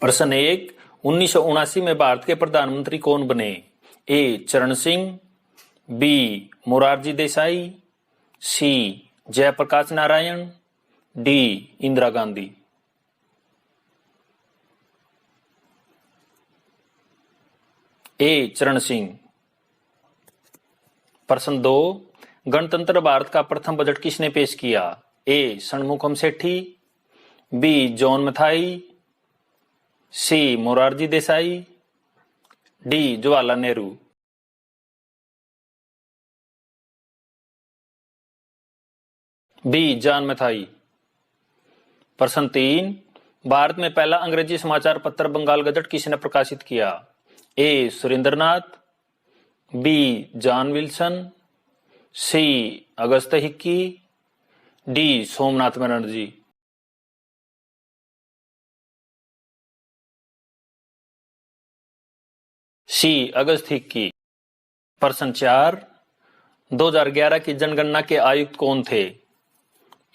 प्रश्न 1, 1979 में भारत के प्रधानमंत्री कौन बने? ए. चरण सिंह, बी. मोरारजी देसाई, सी. जयप्रकाश नारायण, डी. इंदिरा गांधी। ए. चरण सिंह। प्रश्न 2, गणतंत्र भारत का प्रथम बजट किसने पेश किया? A. Shanmukham Chetty, B. John Mathai, C. Morarji Desai, D. Jawaharlal Nehru. B. John Mathai. प्रश्न 3, भारत में पहला अंग्रेजी समाचार पत्र बंगाल गजट किसने प्रकाशित किया? ए. सुरेंद्रनाथ, बी. जॉन विल्सन, सी. अगस्त हिक्की, डी. सोमनाथ बनर्जी। सी. अगस्त हिक्की। प्रश्न 4, 2011 की जनगणना के आयुक्त कौन थे?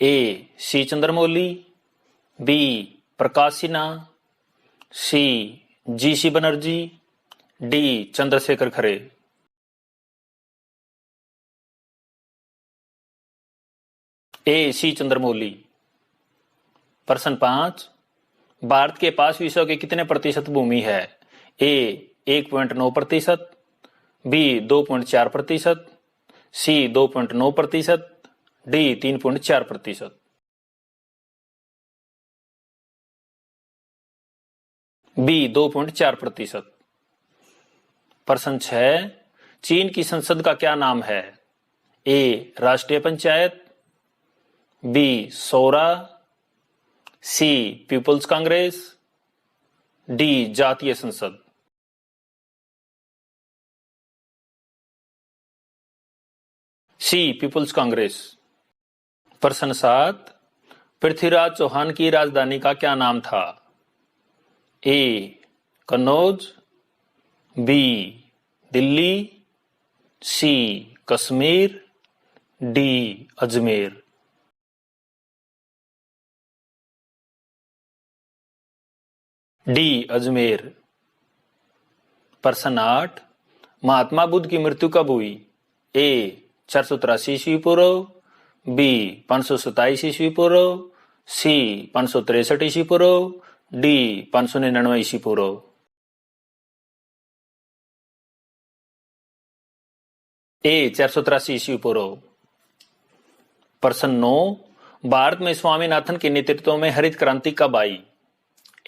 ए. सी. चंद्रमौली, बी. प्रकाश सिन्हा, सी. जी.सी. बनर्जी, डी. चंद्रशेखर खरे। ए. सी. चंद्रमौली। प्रश्न 5, भारत के पास विश्व के कितने प्रतिशत भूमि है? ए. 1.9%, बी. 2.4%, सी. 2.9%, डी. 3.4%। बी. 2.4%। प्रश्न 6, चीन की संसद का क्या नाम है? A. Rashtriya Panchayat, B. Shora, C. People's Congress, D. Jatiya Sangsad. C. People's Congress. प्रश्न 7, पृथ्वीराज चौहान की राजधानी का क्या नाम था? ए. कन्नौज, बी. दिल्ली, सी. कश्मीर, डी. अजमेर। डी. अजमेर। प्रश्न 8, महात्मा बुद्ध की मृत्यु कब हुई? ए. 483 ईस्वी पूर्व, बी. 527 ईस्वी पूर्व, सी. 563 ईस्वी पूर्व, डी. 599 ईस्वी पूर्व। ए. 483 ईस्वी पूर्व। प्रश्न 9, भारत में स्वामीनाथन के नेतृत्व में हरित क्रांति कब आई?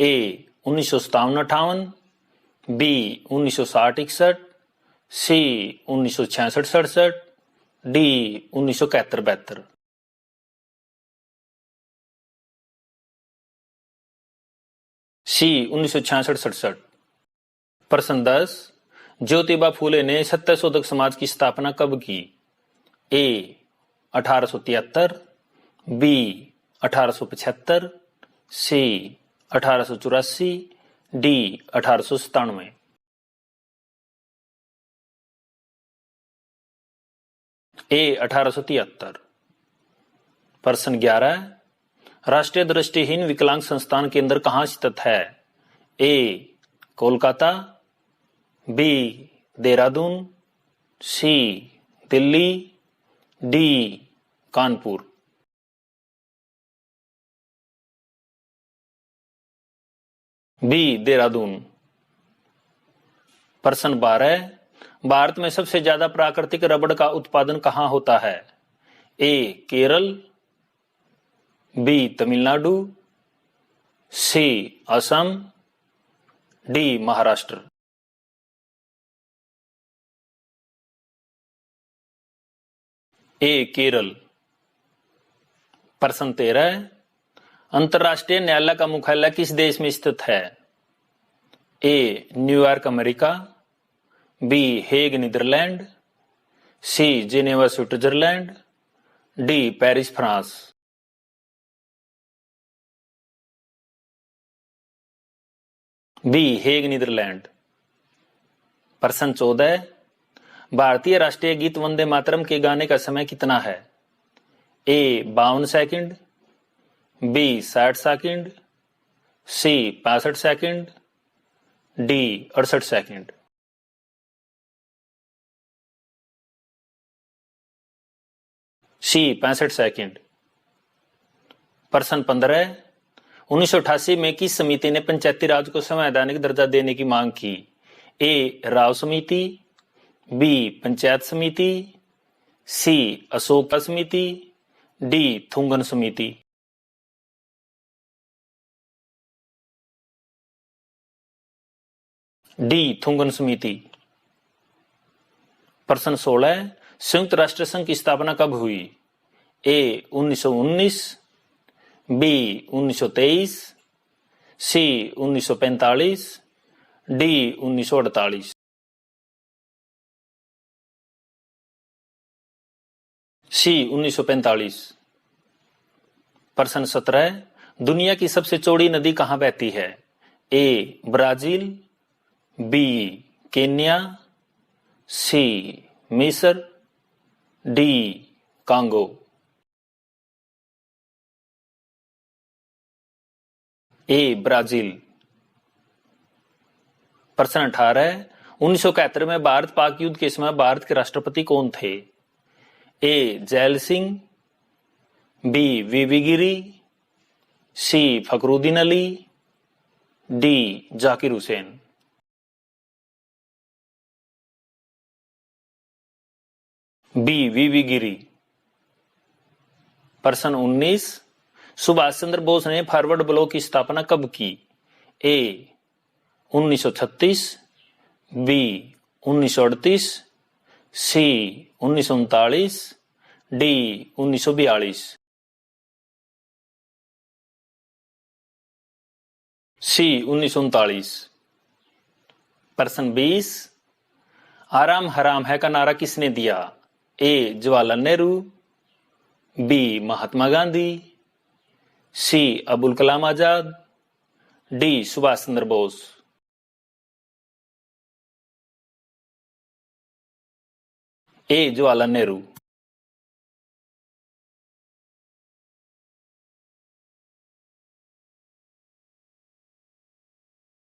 ए. 1957-58, बी. 1960-61, सी. 1966-67, डी. 1971-72। सी. 1966-67। प्रश्न 10, ज्योतिबा फूले ने सत्यशोधक समाज की स्थापना कब की? ए. 1873, बी. 1875, सी. 1884, डी. 1897। ए. 1873। प्रश्न 11, राष्ट्रीय दृष्टिहीन विकलांग संस्थान केंद्र कहाँ स्थित है? ए. कोलकाता, बी. देहरादून, सी. दिल्ली, डी. कानपुर। बी. देहरादून। प्रश्न 12, भारत में सबसे ज्यादा प्राकृतिक रबड़ का उत्पादन कहाँ होता है? ए. केरल, बी. तमिलनाडु, सी. असम, डी. महाराष्ट्र। ए. केरल। प्रश्न 13, अंतर्राष्ट्रीय न्यायालय का मुख्यालय किस देश में स्थित है? A. New York America, B. Hague Netherlands, C. Geneva Switzerland, D. Paris France. B. Hague Netherlands. प्रश्न 14, भारतीय राष्ट्रीय गीत वंदे मातरम के गाने का समय कितना है? ए. 52 सेकंड, बी. 60 सेकंड, सी 65 सेकंड, डी 68 सेकंड। सी 65 सेकंड। प्रश्न 15, 1988 में किस समिति ने पंचायती राज को संवैधानिक दर्जा देने की मांग की? ए राव समिति, बी पंचायत समिति, सी अशोका समिति, डी थुंगन समिति। डी थुंगन समिति। प्रश्न 16, संयुक्त राष्ट्र संघ की स्थापना कब हुई? ए 1919, बी 1923, सी 1945, डी 1948। सी 1945। प्रश्न 17, दुनिया की सबसे चौड़ी नदी कहां बहती है? ए ब्राजील, बी केन्या, सी मिस्र, डी कांगो। ए ब्राजील। प्रश्न 18, 1971 में भारत पाक युद्ध के समय भारत के राष्ट्रपति कौन थे? ए जैल सिंह, बी वीवी गिरी, सी फखरुद्दीन अली, डी जाकिर हुसैन। बी वीवी गिरी। प्रश्न 19, सुभाष चंद्र बोस ने फॉरवर्ड ब्लॉक की स्थापना कब की? ए 1936, बी 1938, सी 1939, डी 1942। सी 1939। प्रश्न 20, आराम हराम है का नारा किसने दिया? ए जवाहरलाल नेहरू, बी महात्मा गांधी, सी अबुल कलाम आजाद, डी सुभाष चंद्र बोस। ए जवाहरलाल नेहरू।